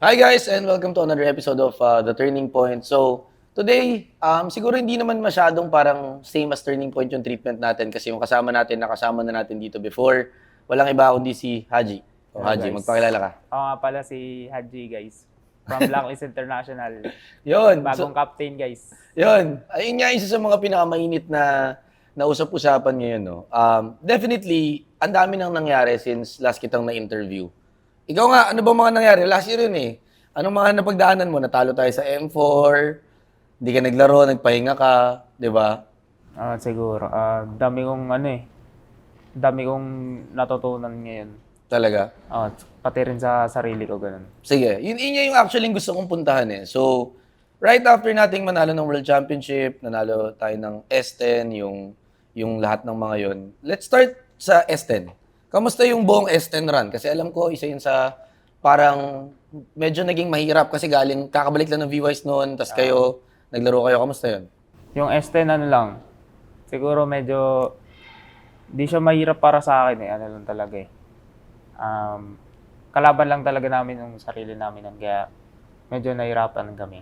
Hi guys and welcome to another episode of The Turning Point. So, today, siguro hindi naman masyadong parang same as Turning Point yung treatment natin kasi yung kasama natin, nakasama na natin dito before. Walang iba kundi si Haji. O Hello Haji, guys. magpakilala ka. Ako nga pala si Haji guys. From Blacklist International. Yun. Bagong captain guys. Yun. Ayun nga isa sa mga pinakamainit na usap-usapan ngayon. No? Definitely, ang dami nang nangyari since last kitang na-interview. Ikaw nga, ano ba mga nangyari? Last year yun eh. Anong mga napagdaanan mo? Natalo tayo sa M4, hindi ka naglaro, nagpahinga ka, di ba? Siguro. Dami kong dami kong natutunan ngayon. Talaga. Pati rin sa sarili ko ganun. Sige, yun yung actually gusto kong puntahan eh. So, right after nating manalo ng World Championship, nanalo tayo ng S10, yung lahat ng mga yon. Let's start sa S10. Kamusta yung buong S10 run? Kasi alam ko, isa yun sa parang medyo naging mahirap kasi kakabalik lang ng V-Wise noon, tas kayo, naglaro kayo. Kamusta yun? Yung S10 lang. Siguro medyo di siya mahirap para sa akin eh. Ano lang talaga eh. Kalaban lang talaga namin yung sarili namin nun, kaya medyo nahirapan kami.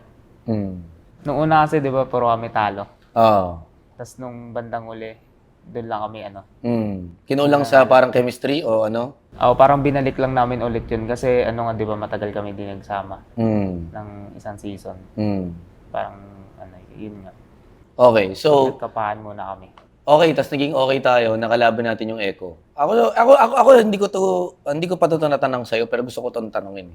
Nung una kasi, di ba, puro kami talo. Oo. Tapos nung bandang uli, doon lang kami Kinulang sa parang chemistry o ano? parang binalik lang namin ulit yun kasi di ba matagal kami din nagsama ng isang season. Parang yun nga. Okay, so Nagkapahan muna kami. okay, tas naging okay tayo, nakalaban natin yung Echo. Ako hindi ko pa to natanong sa'yo, pero gusto ko itong tanongin.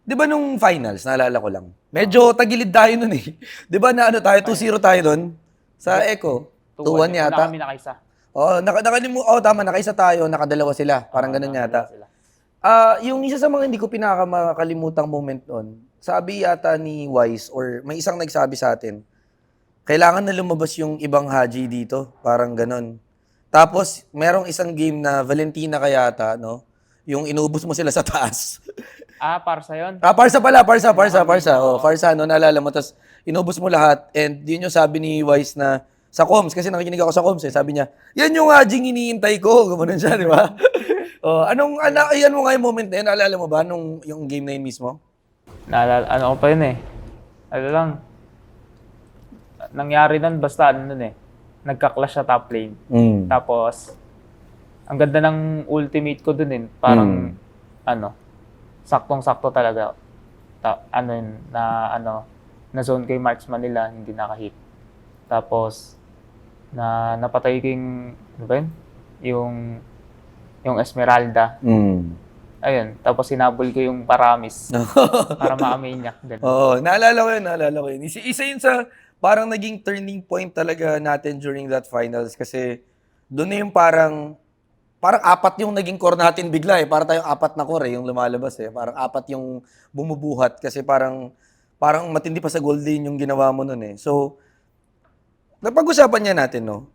Di ba nung finals, naalala ko lang, medyo tagilid tayo nun eh. Di ba na tayo, 2-0 tayo nun? Sa Echo, 2-1 Una yata. kami nakaisa. Tama, nakaisa tayo, nakadalawa sila. Parang ganun yata. Sila. Yung isa sa mga hindi ko pinakamakalimutan moment nun, sabi yata ni Wise, or may isang nagsabi sa atin, kailangan na lumabas yung ibang Haji dito. Parang ganon. Tapos, merong isang game na Valentina kayata, no? Yung inubos mo sila sa taas. Parsa yun? Parsa. Oh, Farsa, no? Naalala mo. Tapos, inubos mo lahat. And yun yung sabi ni Wise na, sa comms, kasi nakikinig ako sa comms eh. Sabi niya, yan yung Hajing iniintay ko. Gumanon siya, di ba? Ayan mo nga yung moment na yun. Naalala mo ba nung yung game na yun mismo? Ko pa yun eh. Nangyari nun basta nagka-clash sa top lane. Tapos, ang ganda ng ultimate ko dun parang, saktong-sakto talaga. Na zone kay marksman nila, hindi nakahit. Tapos, napatay ko yung Esmeralda. Ayun, tapos sinabol ko yung Paramis para ma-amain niya. Oo, naalala ko yun. Isa yun sa parang naging turning point talaga natin during that finals kasi doon na yung parang apat yung naging core natin bigla eh. Para tayong apat na core yung lumalabas eh. Parang apat yung bumubuhat kasi parang matindi pa sa gold lane yung ginawa mo nun eh. So, napag-usapan niya natin, no?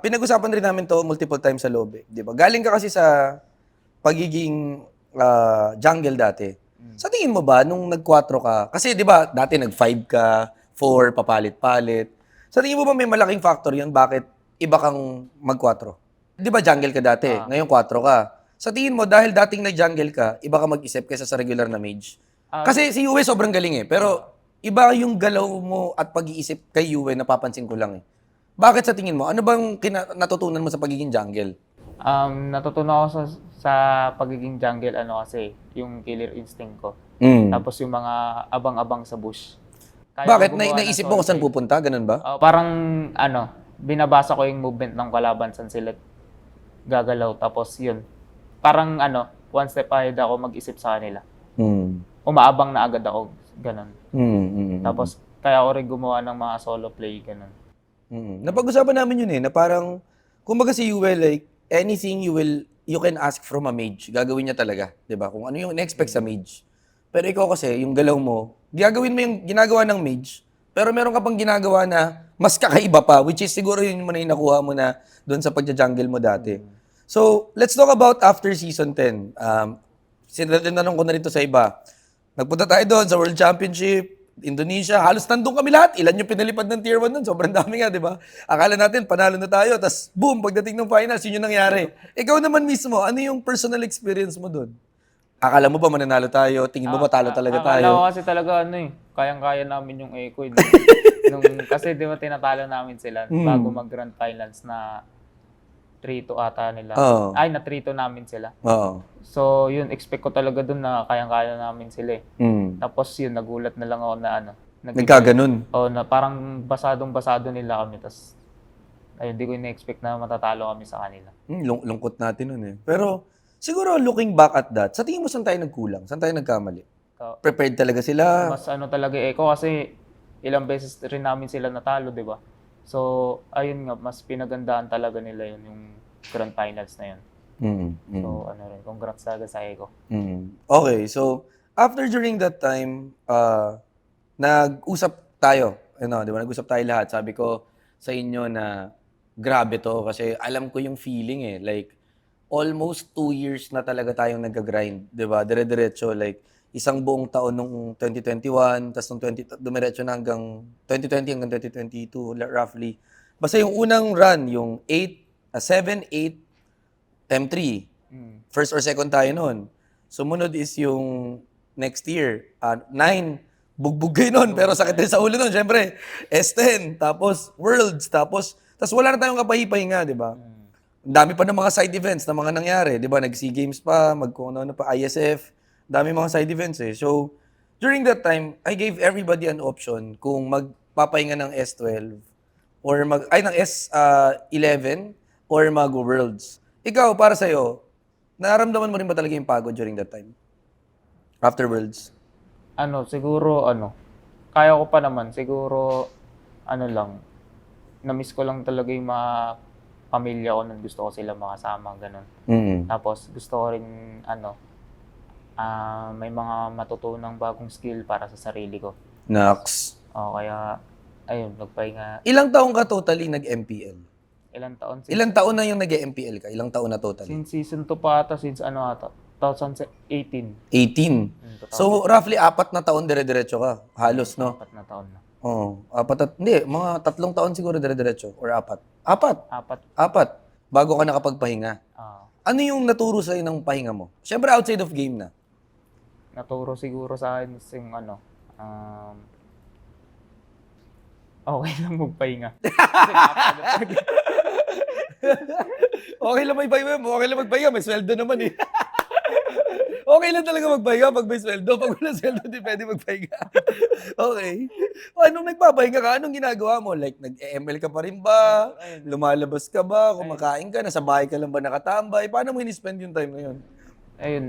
Pinag-usapan rin namin to multiple times sa loob eh. Di ba? Galing ka kasi sa pagiging jungle dati. Sa tingin mo ba, nung nag-4 ka, kasi di ba, dati nag-5 ka, 4, papalit-palit. Sa tingin mo ba may malaking factor yun? Bakit iba kang mag-4? Di ba jungle ka dati? Ngayon 4 ka. Sa tingin mo, dahil dating nag-jungle ka, iba ka mag-isip kaysa sa regular na mage? Kasi si Yue sobrang galing eh. Pero iba yung galaw mo at pag-iisip kay Yue, napapansin ko lang eh. Bakit sa tingin mo? Ano bang natutunan mo sa pagiging jungle? Natutunan ako sa pagiging jungle, kasi, yung killer instinct ko. Tapos yung mga abang-abang sa bush. Bakit? Naisip mo kung saan pupunta? Ganun ba? Parang, binabasa ko yung movement ng kalaban, saan sila gagalaw. Tapos yun, parang one step ahead ako mag-isip sa kanila. Umaabang na agad ako, ganun. Tapos, kaya ako rin gumawa ng mga solo play, ganun. Napag-usapan namin yun eh, na parang, kumbaga si Yue, like, anything you can ask from a mage, gagawin niya talaga, 'di ba? Kung ano yung in-expect sa mage. Pero ikaw kasi, yung galaw mo, gagawin mo yung ginagawa ng mage, pero meron ka pang ginagawa na mas kakaiba pa, which is siguro yun mo na yung nakuha mo na doon sa pagja-jungle mo dati. So, let's talk about after season 10. Sinanong ko na rito sa iba. Nagpunta tayo doon sa World Championship, Indonesia, halos nandun kami lahat. Ilan yung pinalipad ng tier 1 nun? Sobrang dami nga, di ba? Akala natin, panalo na tayo. Tapos, boom, pagdating ng finals, yun yung nangyari. Ikaw naman mismo, ano yung personal experience mo doon? Akala mo ba mananalo tayo? Tingin mo matalo talaga Akala ko tayo? kasi talaga kayang-kaya namin yung Eco. Kasi di ba tinatalo namin sila bago mag Grand Finals na 3-2 ata nila. Oo. Ay, na 3-2 namin sila. Oo. So, yun, expect ko talaga dun na kayang-kaya namin sila eh. Mm. Tapos yun, nagulat na lang ako na Nagkaganon. na parang basadong-basado nila kami. Tapos, ayun, di ko in-expect na matatalo kami sa kanila. Lungkot natin nun eh. Pero, siguro looking back at that, sa tingin mo saan tayo nagkulang? Saan tayo nagkamali? Prepared talaga sila? Mas talaga Eco kasi ilang beses rin namin sila natalo, di ba? So, ayun nga, mas pinagandaan talaga nila yun, yung Grand Finals na yun. So, congrats talaga sa Eco. Okay, so, after during that time, nag-usap tayo. Di ba? Nag-usap tayo lahat. Sabi ko sa inyo na grabe to kasi alam ko yung feeling eh. Like, almost 2 years na talaga tayong nag-grind. Di ba? Dire-diretso. Like, isang buong taon nung 2021, tapos nung dumiretso na hanggang 2020 hanggang 2022, roughly. Basta yung unang run, yung 7, 8, M3. First or second tayo noon. Sumunod is yung next year, 9, bugbog kayo nun, pero sakit din sa ulo nun, syempre. S10, tapos Worlds, tapos wala na tayong kapahipahinga, di ba? Ang dami pa ng mga side events na mga nangyari, di ba? Nag-SEA Games pa, ano pa, ISF, dami mga side events eh. So, during that time, I gave everybody an option kung magpapahinga ng S12 or ng S11 or mag-Worlds. Ikaw, para sa'yo, nararamdaman mo rin ba talaga yung pagod during that time? After Worlds? Siguro, kaya ko pa naman. Siguro, na-miss ko lang talaga yung mga pamilya ko nung gusto ko sila makasama, ganun. Tapos, gusto ko rin, may mga matutunang bagong skill para sa sarili ko. Nax. Kaya, ayun, nagpahinga. Ilang taong ka totally nag-MPL? Ilang taon? Ilang taon na yung nag-MPL ka? Ilang taon na totally? Since season 2 pa ata, since 2018. 18. So, roughly 4 na taon dire-diretso ka. Halos, no? 4 na taon na. Oo. Hindi, mga 3 taon siguro dire-diretso. Or 4. 4. 4. Bago ka nakapagpahinga. Ano yung naturo sa'yo ng pahinga mo? Siyempre, outside of game na. Naturo siguro sa akin yung okay lang magpahinga. Okay lang magpahinga mo. Okay lang magpahinga. May sweldo naman eh. Okay lang talaga magpahinga pag may sweldo. Pag wala sweldo, di pwede magpahinga. Okay. Anong nagpapahinga ka? Anong ginagawa mo? Like, nag-ML ka pa rin ba? Lumalabas ka ba? Kumakain ka? Nasa bahay ka lang ba nakatambay? Paano mo in-spend yung time na yun? Ayun,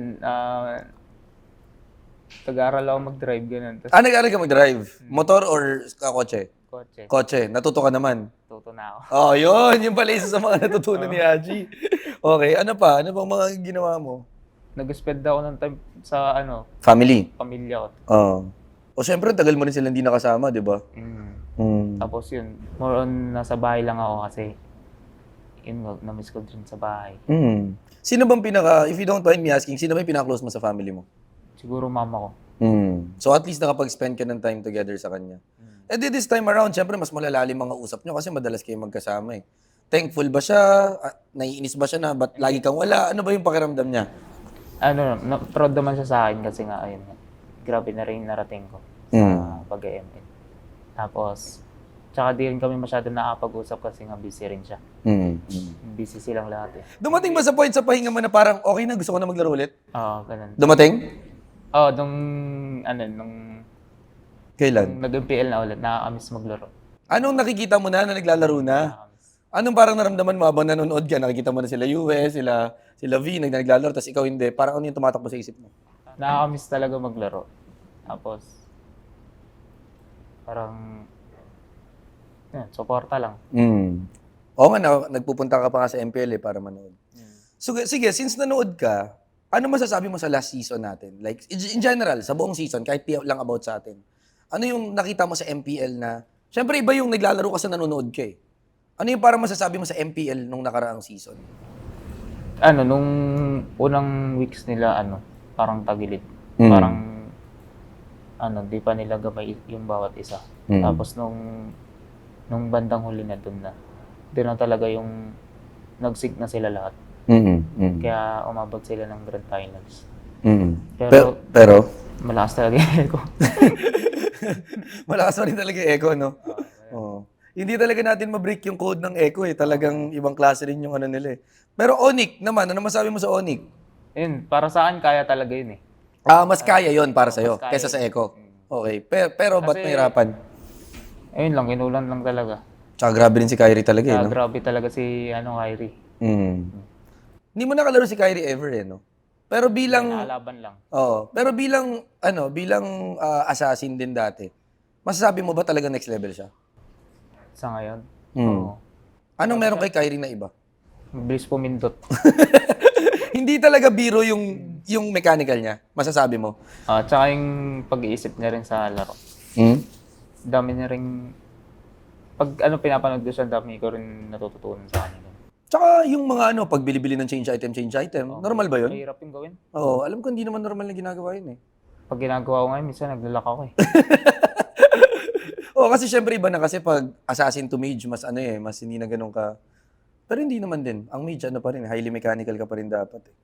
nag-aaral ako mag-drive, ganun. Nag-aaral ka mag-drive? Motor or kotse? Kotse. Kotse. Natuto ka naman? Tuto na ako. Oh, yun. Yung pala isa sa mga natutunan ni Haji. Okay. Ano pa? Ano bang mga ginawa mo? Nag-spend ako ng time sa Family? pamilya ko. Oo. O syempre, tagal mo rin sila hindi nakasama, di ba? Tapos yun, more on nasa bahay lang ako kasi yun, na-miss ko din sa bahay. Sino bang if you don't mind me asking, sino ba yung pinaka-close mo sa family mo? Siguro mama ko. So at least nakapag-spend ka ng time together sa kanya. And then this time around, syempre mas malalalim mga usap nyo kasi madalas kayo magkasama eh. Thankful ba siya? Naiinis ba siya na ba't lagi kang wala? Ano ba yung pakiramdam niya? Proud naman siya sa akin kasi nga, ayun, grabe na rin yung narating ko sa pag-ML. Tapos, tsaka di rin kami masyado nakapag-usap kasi nga busy rin siya. Busy silang lahat eh. Dumating ba sa point sa pahinga mo na parang okay na, gusto ko na maglaro ulit? Oo, ganun. Dumating? Oo, nung Kailan? nag-MPL na ulit, nakakamiss maglaro. Anong nakikita mo na naglalaro na? Nakakamiss. Anong parang naramdaman mo habang nanonood ka? Nakikita mo na sila US, sila V, naglalaro, tapos ikaw hindi. Parang ano yung tumatakbo sa isip mo? Nakakamiss talaga maglaro. Tapos, parang, suporta lang. Oo nga, nagpupunta ka pa nga sa MPL para manood. So, sige, since nanood ka, ano masasabi mo sa last season natin? Like, in general, sa buong season, kahit di lang about sa atin. Ano yung nakita mo sa MPL na, syempre iba yung naglalaro ka sa nanonood ka eh. Ano yung parang masasabi mo sa MPL nung nakaraang season? Nung unang weeks nila, parang tagilid. Parang, di pa nila gamay yung bawat isa. Tapos nung bandang huli na doon na talaga yung nagsig na sila lahat. Kaya umabot sila ng Grand Finals. Pero, Pero malakas talaga yung echo. malakas pa rin talaga yung echo, no? Oo. Hindi talaga natin ma-break yung code ng echo eh. Talagang ibang klase rin yung ano nila eh. Pero Onic naman, ano masabi mo sa Onic? Yun, para sa akin, kaya talaga yun eh. Mas kaya yon para sa'yo, Mas kaya kesa sa yun. echo. Okay. Pero ba't Kasi- nahirapan? Ayun lang, kinulan lang talaga. Tsaka grabe rin si Kyrie talaga eh, Kaya no? grabe talaga si Kyrie. Hindi mo nakalaro si Kyrie ever eh, no? Pero bilang, Naalaban lang. pero bilang assassin din dati, masasabi mo ba talaga next level siya? Sa ngayon. Hmm. Oo. Anong meron kay Kyrie na iba? Mabilis pumindot. Hindi talaga biro yung mechanical niya, masasabi mo? Tsaka yung pag-iisip niya rin sa laro. Dami niya rin, pag pinapanood ko siya, dami ko rin natututunan sa kanya. Tsaka yung mga pag bili-bili ng change item, normal ba yun? Mahirap yung gawin. Oo, alam ko hindi naman normal na ginagawa yun eh. Pag ginagawa ko ngayon, minsan naglalak ako eh. Kasi syempre iba na kasi pag assassin to mage, mas mas hindi na ganun ka. Pero hindi naman din. Ang mage pa rin, highly mechanical ka pa rin dapat eh.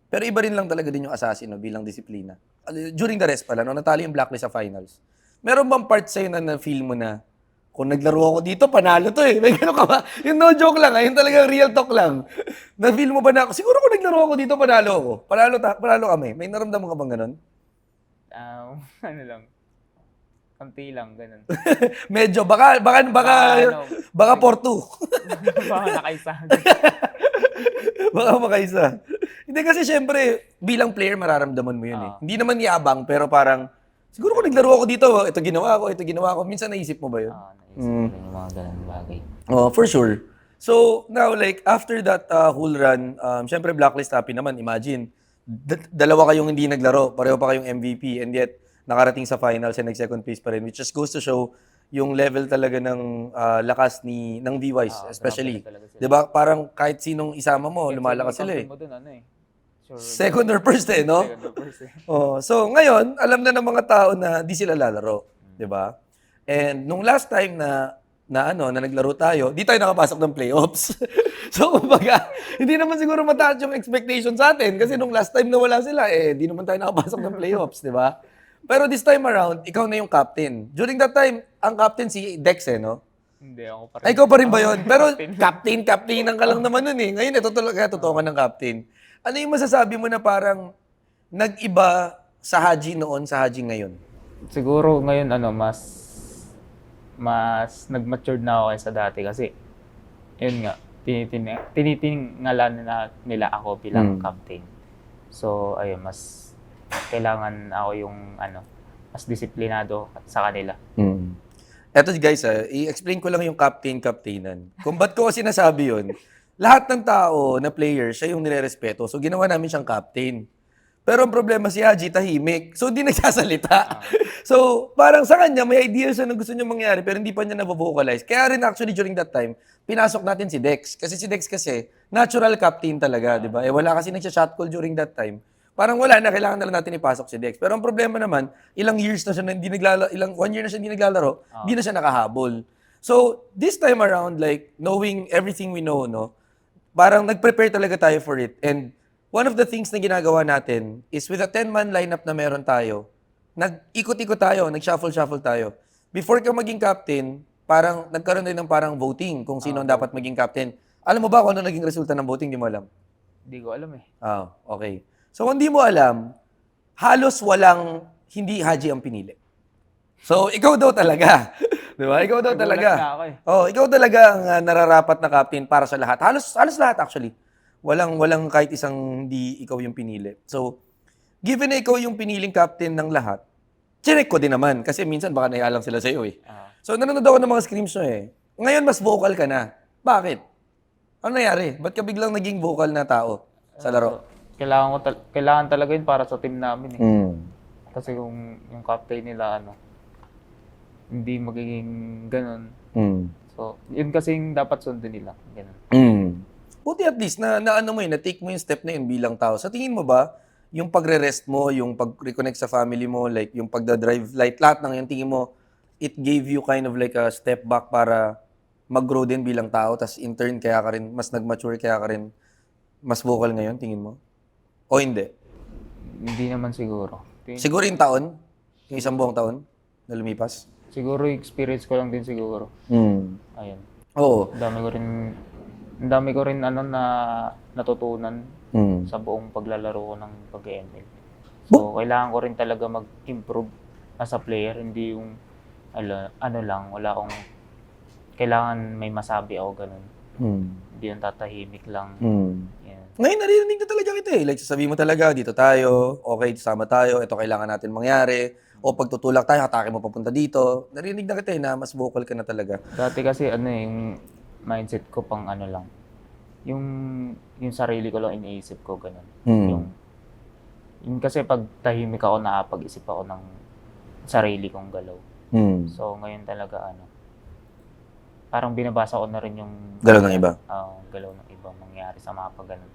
Pero iba rin lang talaga din yung assassin bilang disiplina. During the rest pala, natalo yung blacklist sa finals. Meron bang part sa'yo na feel mo na kung naglaro ako dito, panalo to eh. May gano'n ka ba? Yung no joke lang, yung talagang real talk lang. Na-feel mo ba na, siguro kung naglaro ako dito, panalo ako. Panalo kami. May naramdaman ka bang gano'n? Ano lang. Kanti lang, ganun. Medyo, baka 4-2. Baka nakaisa. Baka makaisa. Hindi kasi syempre, bilang player, mararamdaman mo yun eh. Hindi naman yabang, pero parang, siguro kung naglaro ako dito, ito ginawa ko. Minsan naisip mo ba yun? Naisip ko rin yung mga ganun bagay. For sure. So, now, like, after that whole run, syempre, blacklist happy naman. Imagine, dalawa kayong hindi naglaro, pareho pa kayong MVP, and yet, nakarating sa finals and nag-second place pa rin, which just goes to show yung level talaga ng lakas ng V-Wise, especially. Di ba? Parang kahit sinong isama mo, lumalakas sila eh. Mo dun, Second or first eh, no? Second or first eh. So, ngayon, alam na ng mga tao na di sila lalaro. Di ba? And nung last time na naglaro tayo, di tayo nakapasok ng playoffs. So, kumbaga, hindi naman siguro mataas yung expectation sa atin kasi nung last time na wala sila, di naman tayo nakapasok ng playoffs, di ba? Pero this time around, ikaw na yung captain. During that time, ang captain si Dex no? Hindi, ako pa rin. Ay, ikaw pa rin ba yun? Pero captain ka lang naman nun eh. Ngayon, ito talaga, totoo ka ng captain. Ano yung masasabi mo na parang nag-iba sa Haji noon sa Haji ngayon? Siguro ngayon, mas nag-matured na ako kaysa dati kasi, yun nga, tinitingalan nila ako bilang captain. So, ayun, mas kailangan ako yung mas disiplinado sa kanila. Eto guys, i-explain ko lang yung captainan. Kung ba't ko sinasabi yun, lahat ng tao na player, siya yung nire-respeto. So ginawa namin siyang captain. Pero ang problema si Haji, tahimik. So hindi nagsasalita. So parang sa kanya, may idea siya na gusto niya mangyari pero hindi pa niya na-vocalize. Kaya rin actually during that time, pinasok natin si Dex. Kasi si Dex natural captain talaga, di ba? Wala kasi nagsha-shot call during that time. Parang wala na, kailangan na lang natin ipasok si Dex. Pero ang problema naman, ilang years na siya na hindi naglalaro, 1 year na siya hindi naglalaro, hindi na siya nakahabol. So, this time around, like, knowing everything we know, parang nag-prepare talaga tayo for it. And one of the things na ginagawa natin is with a 10-man lineup na meron tayo, nag-ikot-ikot tayo, nag-shuffle-shuffle tayo. Before ka maging captain, parang nagkaroon din ng parang voting kung sino ang dapat maging captain. Alam mo ba kung ano naging resulta ng voting? Di mo alam? Hindi ko alam eh. Okay. So, kung di mo alam, halos walang hindi Haji ang pinili. So, ikaw daw talaga. Di ba? Ikaw daw talaga. Nagulat na ako eh. Ikaw talaga ang nararapat na captain para sa lahat. Halos lahat actually. Walang kahit isang hindi ikaw yung pinili. So, given na ikaw yung piniling captain ng lahat, chinek ko din naman. Kasi minsan baka naialang sila sa'yo eh. So, nanonood ako ng mga screams nyo eh. Ngayon, mas vocal ka na. Bakit? Ano nangyari? Ba't ka biglang naging vocal na tao sa laro? Kailangan talaga yun para sa team namin eh. Kasi kung yung captain nila hindi magiging ganun. So, yun kasi yung dapat sundin nila. Ganun. Buti at least na-take mo yung step na yun bilang tao. Sa tingin mo ba, yung pagre-rest mo, yung pag-reconnect sa family mo, like yung pagda-drive light, lahat ng yun, tingin mo, it gave you kind of like a step back para mag-grow din bilang tao, tas in turn, kaya ka rin, mas nag-mature, kaya ka rin mas vocal ngayon, tingin mo? O hindi? Hindi naman siguro. Siguro yung taon? Yung isang buong taon na lumipas? Siguro yung experience ko lang din siguro. Ayun. Oo. Ang dami ko rin ano na natutunan sa buong paglalaro ko ng pag-ML. So, kailangan ko rin talaga mag-improve as a player, hindi yung ano lang, wala akong kailangan may masabi ako ganun. Hindi yung tatahimik lang. Yan. Ngayon, naririnig na talaga kita eh. Like, sasabihin mo talaga, dito tayo, okay, sama tayo, ito kailangan natin mangyari. O pag tutulak tayo, hatake mo papunta dito. Naririnig na kita eh, na mas vocal ka na talaga. Dati kasi yung mindset ko pang ano lang. Yung sarili ko lang iniisip ko ganun. Yung kasi pag tahimik ako, nakapag-isip ako ng sarili kong galaw. So ngayon talaga parang binabasa ko na rin yung Galaw ng iba. Galaw ng iba mangyari sa mga pag ganun.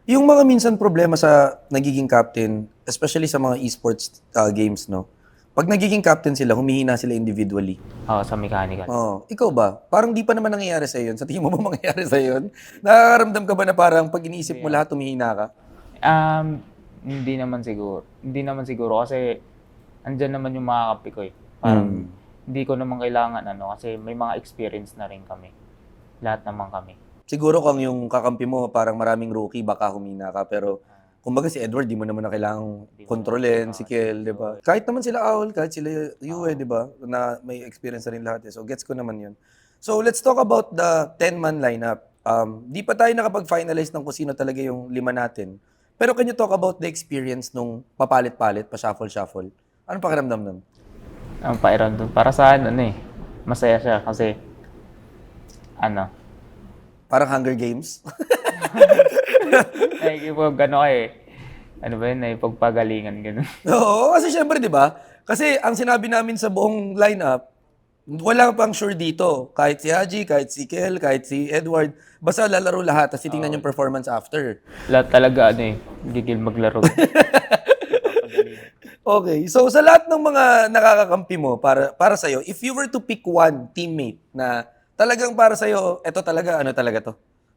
Yung mga minsan problema sa nagiging captain, especially sa mga esports games, no? Pag nagiging captain sila, humihina sila individually. Sa mechanical. Ikaw ba? Parang di pa naman nangyayari sa yun. Sa tingin mo ba mangyayari sa yun? Nakakaramdam ka ba na parang pag iniisip mo lahat, humihina ka? Hindi naman siguro. Hindi naman siguro kasi andyan naman yung mga kapi ko eh. Parang hindi ko naman kailangan kasi may mga experience na rin kami. Lahat naman kami. Siguro kung yung kakampi mo, parang maraming rookie, baka humina ka. Pero, kumbaga si Edward, di mo naman na kailangang kontrolin, si Kel, di ba? Kahit naman sila Aul, kahit sila Yue, di ba? Na may experience na rin lahat. So, gets ko naman yun. So, let's talk about the 10-man lineup. Di pa tayo nakapag-finalize ng kung sino talaga yung 5 natin. Pero can you talk about the experience nung papalit-palit, pa-shuffle-shuffle? Anong pakiramdam nun? Ang pakiramdam para sa akin masaya siya kasi Parang Hunger Games? ano ba yun, pagpagalingan gano'n. Oo, kasi syempre, di ba? Kasi ang sinabi namin sa buong lineup, wala pang sure dito. Kahit si Haji, kahit si Kel, kahit si Edward. Basta lalaro lahat, tapos titingnan yung performance after. Lahat talaga gigil maglaro. Okay, so sa lahat ng mga nakakakampi mo para sa'yo, if you were to pick one teammate na talagang para sa'yo, eto talaga, talaga to?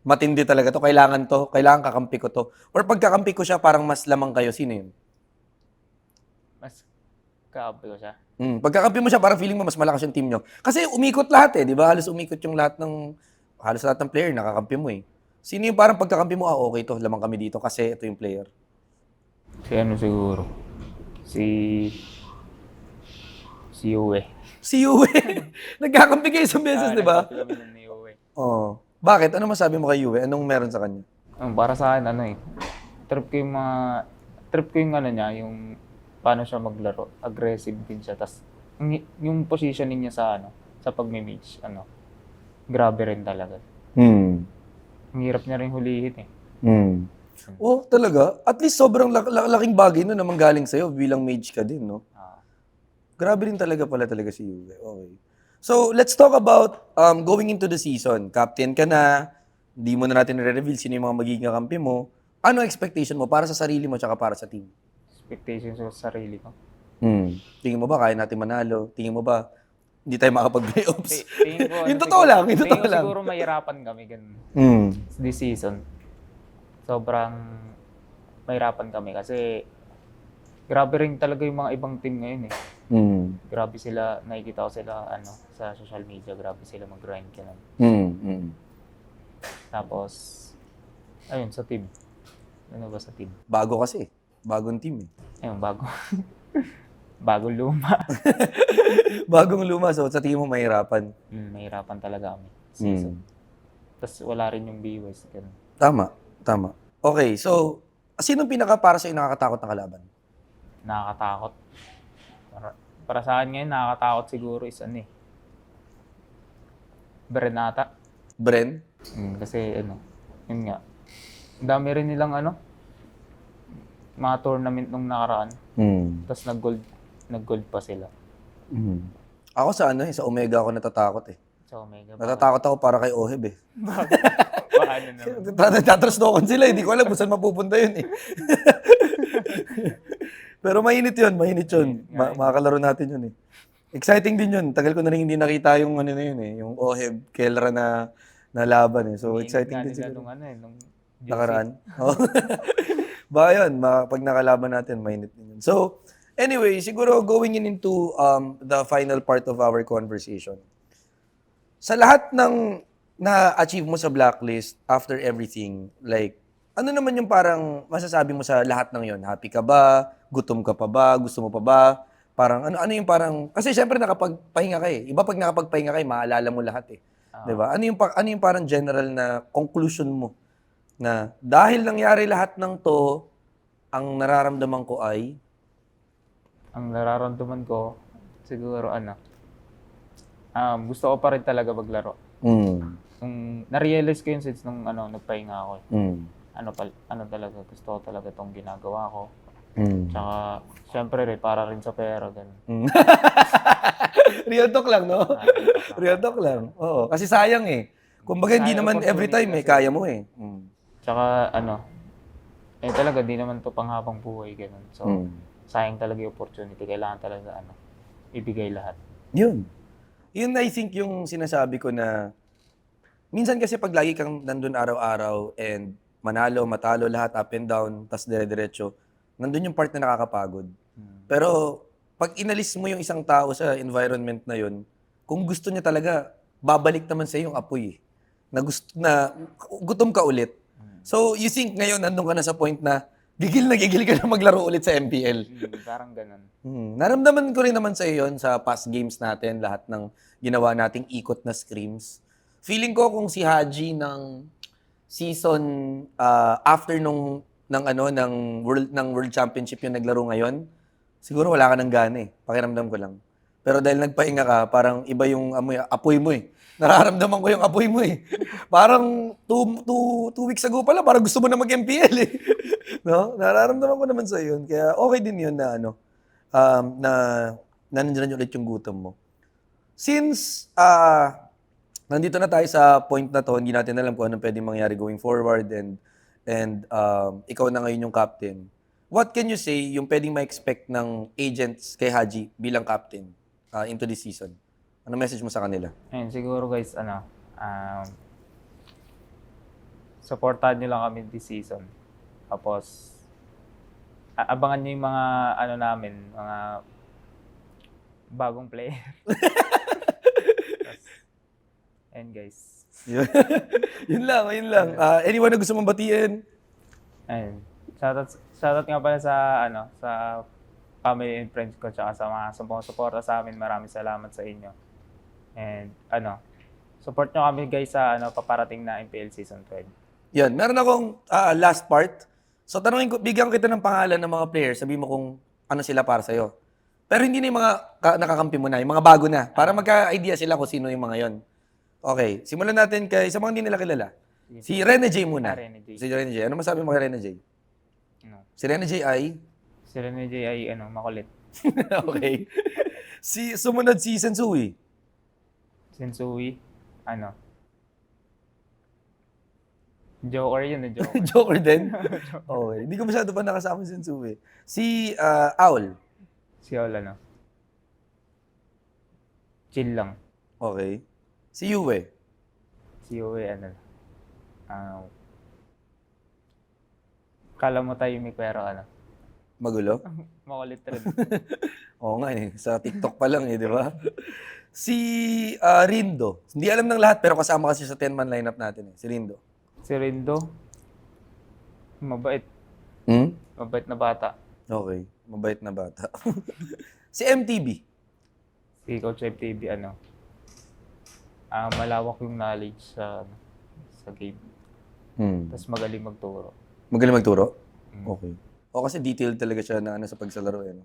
Matindi talaga to, kailangan kakampi ko to. Or pagkakampi ko siya, parang mas lamang kayo, sino yun? Mas kakampi ko siya. Pagkakampi mo siya, parang feeling mo mas malakas yung team nyo. Kasi umikot lahat di ba? Halos umikot yung lahat ng player, nakakampi mo eh. Sino yung parang pagkakampi mo, okay to, lamang kami dito kasi ito yung player. Siguro? Si Yue. Si Yue. Nagkakampi kayo isang beses, di ba? Nagkakampi kami ni Yue. Oo. Bakit? Ano masabi mo kay Yue? Anong meron sa kanya? Para sa akin, trip ko yung niya, yung paano siya maglaro. Aggressive din siya. Tas, yung positioning niya sa pag-mage, grabe rin talaga. Ang hirap niya rin hulihin eh. Oh, talaga? At least sobrang laking bagay na naman galing sa'yo bilang mage ka din, no? Grabe rin talaga si Yue. Okay. So, let's talk about going into the season. Captain ka na, hindi mo na natin re-reveal sino yung mga magiging kakampi mo. Ano expectation mo para sa sarili mo tsaka para sa team? Expectation sa sarili ko. Tingin mo ba kaya natin manalo? Tingin mo ba hindi tayo makapag-playoffs? Tingin ko, yung totoo lang, yung totoo lang. Siguro mahirapan kami ganun. This season. Sobrang mahirapan kami kasi grabe rin talaga yung mga ibang team ngayon eh. Grabe sila, nakikita ko sila sa social media, grabe sila mag-grind ka nun. Tapos, ayun, sa team. Ano ba sa team? Bago kasi. Bagong team eh. Ayun, bago. Bagong luma. Bagong luma. So, sa tingin mo mahirapan? Mahirapan talaga kami. Season. Tapos wala rin yung viewers. Ganun. Tama. Okay, so, sinong para sa'yo nakakatakot na kalaban? Nakakatakot. Para sa akin ngayon, nakakatakot siguro is Bren ata. Bren? Kasi yun nga. Ang dami rin nilang mga tournament nung nakaraan. Tapos nag-gold pa sila. Ako sa sa Omega ako natatakot eh. Sa Omega. Natatakot ako para kay Oheb eh. Paano naman? Tatrasnokan sila, hindi ko alam kung saan mapupunta yun eh. Pero mainit yun. Makakalaro natin yun eh. Exciting din yun. Tagal ko na rin hindi nakita yung na yun eh. Yung Oheb, Kelra na laban eh. So exciting din siguro. Nung Nakaraan. Ba yun, pag nakalaban natin, mainit din yun. So, anyway, siguro going into the final part of our conversation. Sa lahat ng na-achieve mo sa Blacklist after everything, like, ano naman yung parang masasabi mo sa lahat ng yon? Happy ka ba? Gutom ka pa ba? Gusto mo pa ba? Parang ano yung parang kasi syempre nakapagpahinga ka eh. Iba pag nakapagpahinga ka, maalala mo lahat eh. 'Di ba? Ano yung parang general na conclusion mo na dahil nangyari lahat ng to, ang nararamdaman ko ay Ang nararamdaman ko, siguro gusto ko pa rin talaga maglaro. Nung na-realize ko yun since nung nagpahinga ako. Talaga, gusto ko talaga tong ginagawa ko. Tsaka, syempre rin, para rin sa pera, ganun. Real talk lang, no? Real talk lang. Oo. Kasi sayang eh. Kumbaga, hindi Sayang naman every time opportunity kaya mo eh. Tsaka, talaga, di naman to panghabang buhay, ganun. So, sayang talaga yung opportunity. Kailangan talaga, ibigay lahat. Yun. Yun I think yung sinasabi ko na minsan kasi pag lagi kang nandun araw-araw and manalo, matalo, lahat up and down, tas dire-diretso, nandun yung part na nakakapagod. Pero pag inalis mo yung isang tao sa environment na yun, kung gusto niya talaga, babalik naman sa yung apoy. Na gutom ka ulit. So you think ngayon nandun ka na sa point na gigil ka na maglaro ulit sa MPL. Parang ganun. Naramdaman ko rin naman sa yun sa past games natin, lahat ng ginawa nating ikot na scrims. Feeling ko kung si Haji ng season after ng World Championship yung naglaro ngayon, siguro wala ka ng gana eh. Pakiramdam ko lang. Pero dahil nagpahinga ka, parang iba yung apoy mo eh. Nararamdaman ko yung apoy mo eh. Parang 2 weeks ago pala, parang gusto mo na mag-MPL eh. No? Nararamdaman ko naman sa yun. Kaya okay din yun na na nandiyan ulit yung gutom mo. Since nandito na tayo sa point na to, hindi natin alam kung anong pwedeng mangyari going forward and ikaw na ngayon yung captain. What can you say yung pwedeng ma-expect ng agents kay Haji bilang captain into this season? Ano message mo sa kanila? Ayun, siguro guys, supportahan nyo lang kami this season. Tapos, abangan nyo yung mga, namin, mga bagong player. And guys. Yun lang. Anyone na gusto mong batiin? Ayun. Shoutout nga pala sa, sa family and friends ko, tsaka sa mga sumusuporta sa amin. Maraming salamat sa inyo. And, support nyo kami guys sa, paparating na MPL Season 12. Yan. Meron akong last part. So, bigyan kita ng pangalan ng mga players. Sabi mo kung ano sila para sa'yo. Pero hindi na yung mga nakakampi mo na, yung mga bago na. Para magka-idea sila kung sino yung mga yon. Okay. Simulan natin sa mga hindi nila kilala. Si Rene J muna. Rene J. Si Rene J. Ano masabi mo kay Rene J? Si Rene J ay? Si Rene J ay, makulit. Okay. Sumunod si Sensui. Sensui, Joker yun, Joker. Joker din? Okay. Hindi ko masyado pa nakasama si Sensui. Si Owl. Si Owl, chill lang. Okay. Si Yue. Si Yue, kala mo tahimik pero Magulo? makulit rin. Oo nga eh. Sa TikTok pa lang eh, di ba? Si Rindo. Hindi alam ng lahat pero kasama kasi sa 10-man lineup natin eh. Si Rindo. Si Rindo, mabait. Mabait na bata. Okay. Mabait na bata. Si MTB. Si Coach FTB, malawak yung knowledge sa game. Tapos magaling magturo. Magaling magturo? Okay. O kasi detailed talaga siya na sa pagsalaro eh. No?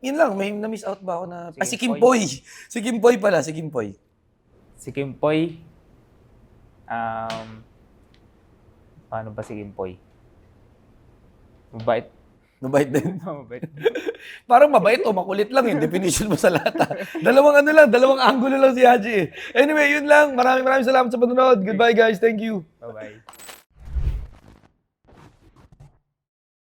Yun lang, may na-miss out ba ako na... Si Kimpoy! Si Kimpoy pala, si Kimpoy. Si Kimpoy, paano ba si Kimpoy? Mabait. Mabait din. Mabait. Parang mabait o makulit lang yung definition mo sa lahat. Dalawang angulo lang si Haji eh. Anyway, yun lang. Maraming salamat sa panonood. Goodbye guys. Thank you. Bye-bye.